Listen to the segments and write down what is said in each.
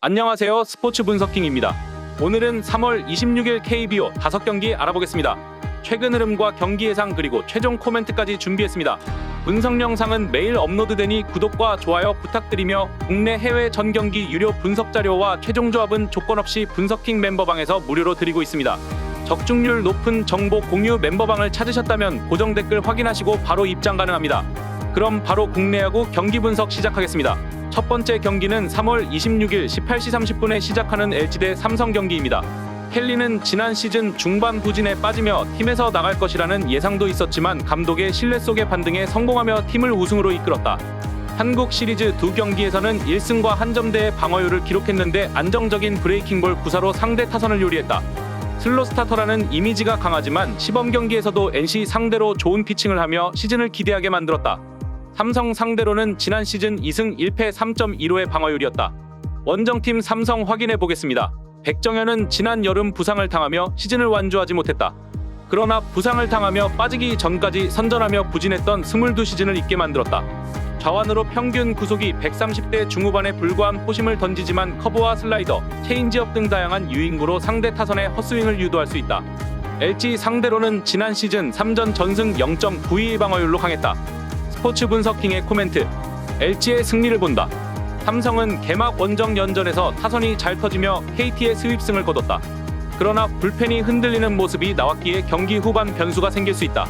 안녕하세요. 스포츠 분석킹입니다. 오늘은 3월 26일 KBO 5경기 알아보겠습니다. 최근 흐름과 경기 예상 그리고 최종 코멘트까지 준비했습니다. 분석 영상은 매일 업로드되니 구독과 좋아요 부탁드리며 국내 해외 전 경기 유료 분석 자료와 최종 조합은 조건 없이 분석킹 멤버방에서 무료로 드리고 있습니다. 적중률 높은 정보 공유 멤버방을 찾으셨다면 고정 댓글 확인하시고 바로 입장 가능합니다. 그럼 바로 국내 야구 경기 분석 시작하겠습니다. 첫 번째 경기는 3월 26일 18시 30분에 시작하는 LG 대 삼성 경기입니다. 켈리는 지난 시즌 중반 부진에 빠지며 팀에서 나갈 것이라는 예상도 있었지만 감독의 신뢰 속의 반등에 성공하며 팀을 우승으로 이끌었다. 한국 시리즈 두 경기에서는 1승과 한 점대의 방어율을 기록했는데 안정적인 브레이킹볼 구사로 상대 타선을 요리했다. 슬로 스타터라는 이미지가 강하지만 시범 경기에서도 NC 상대로 좋은 피칭을 하며 시즌을 기대하게 만들었다. 삼성 상대로는 지난 시즌 2승 1패 3.15의 방어율이었다. 원정팀 삼성 확인해 보겠습니다. 백정현은 지난 여름 부상을 당하며 시즌을 완주하지 못했다. 그러나 부상을 당하며 빠지기 전까지 선전하며 부진했던 22시즌을 있게 만들었다. 좌완으로 평균 구속이 130대 중후반에 불과한 포심을 던지지만 커브와 슬라이더, 체인지업 등 다양한 유인구로 상대 타선의 헛스윙을 유도할 수 있다. LG 상대로는 지난 시즌 3전 전승 0.92 방어율로 강했다. 스포츠 분석킹의 코멘트. LG의 승리를 본다. 삼성은 개막 원정 연전에서 타선이 잘 터지며 KT의 스윕승을 거뒀다. 그러나 불펜이 흔들리는 모습이 나왔기에 경기 후반 변수가 생길 수 있다.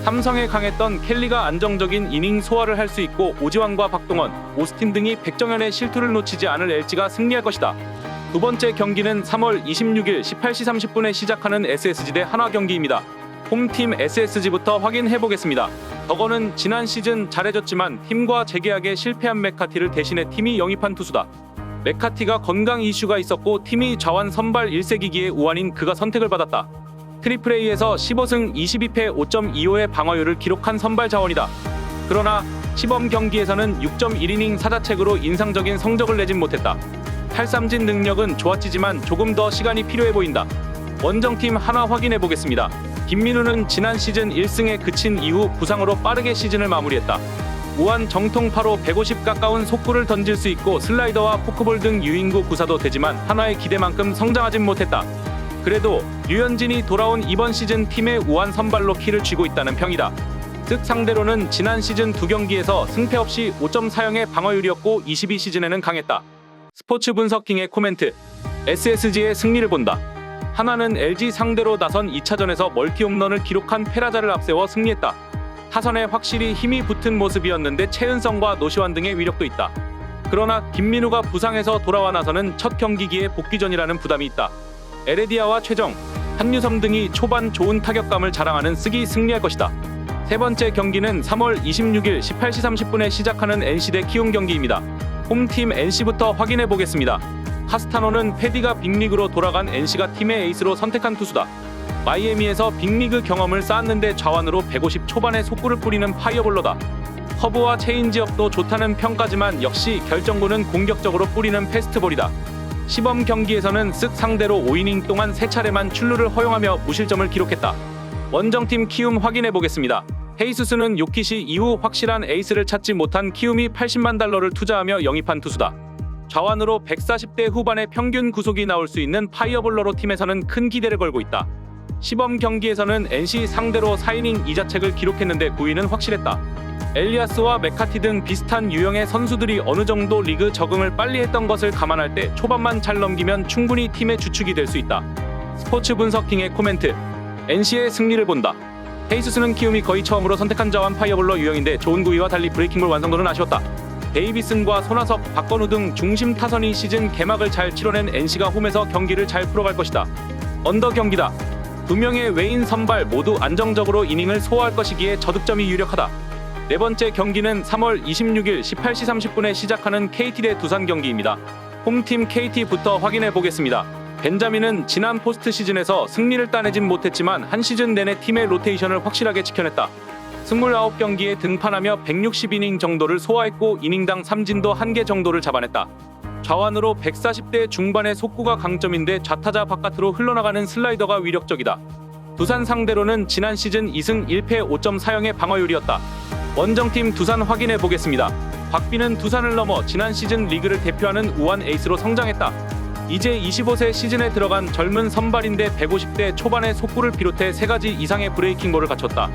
삼성에 강했던 켈리가 안정적인 이닝 소화를 할 수 있고 오지환과 박동원, 오스틴 등이 백정현의 실투를 놓치지 않을 LG가 승리할 것이다. 두 번째 경기는 3월 26일 18시 30분에 시작하는 SSG 대 한화 경기입니다. 홈팀 SSG부터 확인해보겠습니다. 덕원은 지난 시즌 잘해줬지만 팀과 재계약에 실패한 메카티를 대신해 팀이 영입한 투수다. 메카티가 건강 이슈가 있었고 팀이 좌완 선발 1세기기에 우완인 그가 선택을 받았다. 트리플 A에서 15승 22패 5.25의 방어율을 기록한 선발 자원이다. 그러나 시범 경기에서는 6.1이닝 사자책으로 인상적인 성적을 내진 못했다. 탈삼진 능력은 좋아지지만 조금 더 시간이 필요해 보인다. 원정팀 하나 확인해 보겠습니다. 김민우는 지난 시즌 1승에 그친 이후 부상으로 빠르게 시즌을 마무리했다. 우한 정통파로 150 가까운 속구를 던질 수 있고 슬라이더와 포크볼 등 유인구 구사도 되지만 한화의 기대만큼 성장하진 못했다. 그래도 류현진이 돌아온 이번 시즌 팀의 우한 선발로 키를 쥐고 있다는 평이다. 즉 상대로는 지난 시즌 두 경기에서 승패 없이 5.40의 방어율이었고 22시즌에는 강했다. 스포츠 분석킹의 코멘트. SSG의 승리를 본다. 하나는 LG 상대로 나선 2차전에서 멀티홈런을 기록한 페라자를 앞세워 승리했다. 타선에 확실히 힘이 붙은 모습이었는데 최은성과 노시환 등의 위력도 있다. 그러나 김민우가 부상에서 돌아와 나서는 첫 경기기에 복귀전이라는 부담이 있다. 에레디아와 최정, 한유섬 등이 초반 좋은 타격감을 자랑하는 스기 승리할 것이다. 세 번째 경기는 3월 26일 18시 30분에 시작하는 NC 대 키움 경기입니다. 홈팀 NC부터 확인해 보겠습니다. 카스타노는 패디가 빅리그로 돌아간 NC가 팀의 에이스로 선택한 투수다. 마이애미에서 빅리그 경험을 쌓았는데 좌완으로 150 초반의 속구를 뿌리는 파이어볼러다. 커브와 체인지업도 좋다는 평가지만 역시 결정구는 공격적으로 뿌리는 패스트볼이다. 시범 경기에서는 쓱 상대로 5이닝 동안 3차례만 출루를 허용하며 무실점을 기록했다. 원정팀 키움 확인해 보겠습니다. 헤이수스는 요키시 이후 확실한 에이스를 찾지 못한 키움이 80만 달러를 투자하며 영입한 투수다. 좌완으로 140대 후반의 평균 구속이 나올 수 있는 파이어볼러로 팀에서는 큰 기대를 걸고 있다. 시범 경기에서는 NC 상대로 4이닝 2자책을 기록했는데 9위는 확실했다. 엘리아스와 메카티 등 비슷한 유형의 선수들이 어느 정도 리그 적응을 빨리 했던 것을 감안할 때 초반만 잘 넘기면 충분히 팀의 주축이 될 수 있다. 스포츠 분석킹의 코멘트. NC의 승리를 본다. 헤이수스는 키움이 거의 처음으로 선택한 좌완 파이어볼러 유형인데 좋은 구위와 달리 브레이킹볼 완성도는 아쉬웠다. 데이비슨과 손아섭, 박건우 등 중심 타선이 시즌 개막을 잘 치러낸 NC가 홈에서 경기를 잘 풀어갈 것이다. 언더 경기다. 두 명의 외인 선발 모두 안정적으로 이닝을 소화할 것이기에 저득점이 유력하다. 네 번째 경기는 3월 26일 18시 30분에 시작하는 KT 대 두산 경기입니다. 홈팀 KT부터 확인해 보겠습니다. 벤자민은 지난 포스트 시즌에서 승리를 따내진 못했지만 한 시즌 내내 팀의 로테이션을 확실하게 지켜냈다. 29경기에 등판하며 160이닝 정도를 소화했고 이닝당 삼진도 1개 정도를 잡아냈다. 좌완으로 140대 중반의 속구가 강점인데 좌타자 바깥으로 흘러나가는 슬라이더가 위력적이다. 두산 상대로는 지난 시즌 2승 1패 5.40의 방어율이었다. 원정팀 두산 확인해 보겠습니다. 곽빈은 두산을 넘어 지난 시즌 리그를 대표하는 우한 에이스로 성장했다. 이제 25세 시즌에 들어간 젊은 선발인데 150대 초반의 속구를 비롯해 3가지 이상의 브레이킹볼을 갖췄다.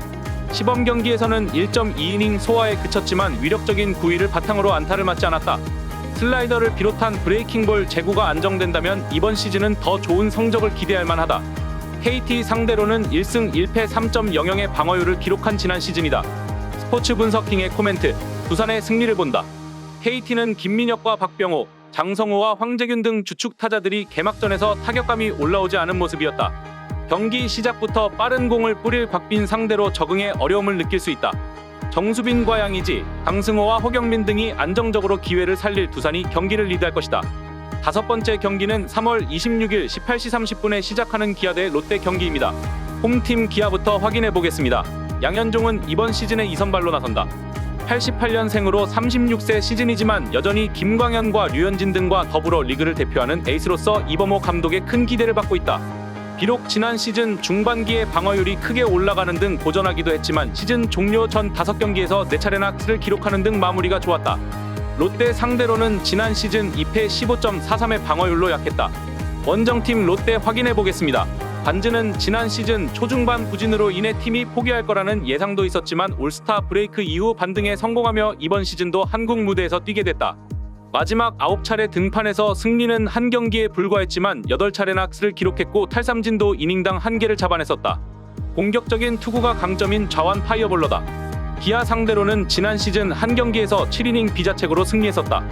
시범 경기에서는 1.2이닝 소화에 그쳤지만 위력적인 구위를 바탕으로 안타를 맞지 않았다. 슬라이더를 비롯한 브레이킹볼 제구가 안정된다면 이번 시즌은 더 좋은 성적을 기대할 만하다. KT 상대로는 1승 1패 3.00의 방어율을 기록한 지난 시즌이다. 스포츠 분석킹의 코멘트. 두산의 승리를 본다. KT는 김민혁과 박병호, 장성호와 황재균 등 주축 타자들이 개막전에서 타격감이 올라오지 않은 모습이었다. 경기 시작부터 빠른 공을 뿌릴 곽빈 상대로 적응에 어려움을 느낄 수 있다. 정수빈과 양의지, 강승호와 허경민 등이 안정적으로 기회를 살릴 두산이 경기를 리드할 것이다. 5번째 경기는 3월 26일 18시 30분에 시작하는 기아 대 롯데 경기입니다. 홈팀 기아부터 확인해 보겠습니다. 양현종은 이번 시즌에 2선발로 나선다. 88년생으로 36세 시즌이지만 여전히 김광현과 류현진 등과 더불어 리그를 대표하는 에이스로서 이범호 감독의 큰 기대를 받고 있다. 비록 지난 시즌 중반기에 방어율이 크게 올라가는 등 고전하기도 했지만 시즌 종료 전 5경기에서 4차례나 킬을 기록하는 등 마무리가 좋았다. 롯데 상대로는 지난 시즌 2패 15.43의 방어율로 약했다. 원정팀 롯데 확인해 보겠습니다. 반즈는 지난 시즌 초중반 부진으로 인해 팀이 포기할 거라는 예상도 있었지만 올스타 브레이크 이후 반등에 성공하며 이번 시즌도 한국 무대에서 뛰게 됐다. 마지막 9차례 등판에서 승리는 1경기에 불과했지만 8차례나 킬을 기록했고 탈삼진도 이닝당 1개를 잡아냈었다. 공격적인 투구가 강점인 좌완 파이어볼러다. 기아 상대로는 지난 시즌 1경기에서 7이닝 비자책으로 승리했었다.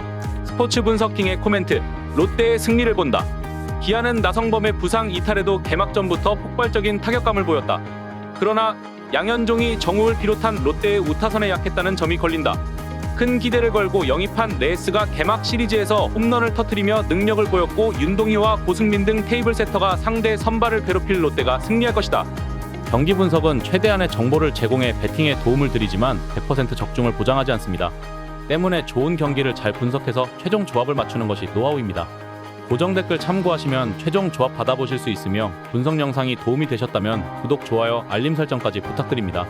스포츠 분석킹의 코멘트. 롯데의 승리를 본다. 기아는 나성범의 부상 이탈에도 개막전부터 폭발적인 타격감을 보였다. 그러나 양현종이 정우를 비롯한 롯데의 우타선에 약했다는 점이 걸린다. 큰 기대를 걸고 영입한 레이스가 개막 시리즈에서 홈런을 터뜨리며 능력을 보였고 윤동희와 고승민 등 테이블 세터가 상대 선발을 괴롭힐 롯데가 승리할 것이다. 경기 분석은 최대한의 정보를 제공해 배팅에 도움을 드리지만 100% 적중을 보장하지 않습니다. 때문에 좋은 경기를 잘 분석해서 최종 조합을 맞추는 것이 노하우입니다. 고정 댓글 참고하시면 최종 조합 받아보실 수 있으며 분석 영상이 도움이 되셨다면 구독, 좋아요, 알림 설정까지 부탁드립니다.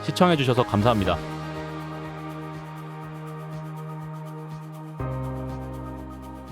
시청해주셔서 감사합니다.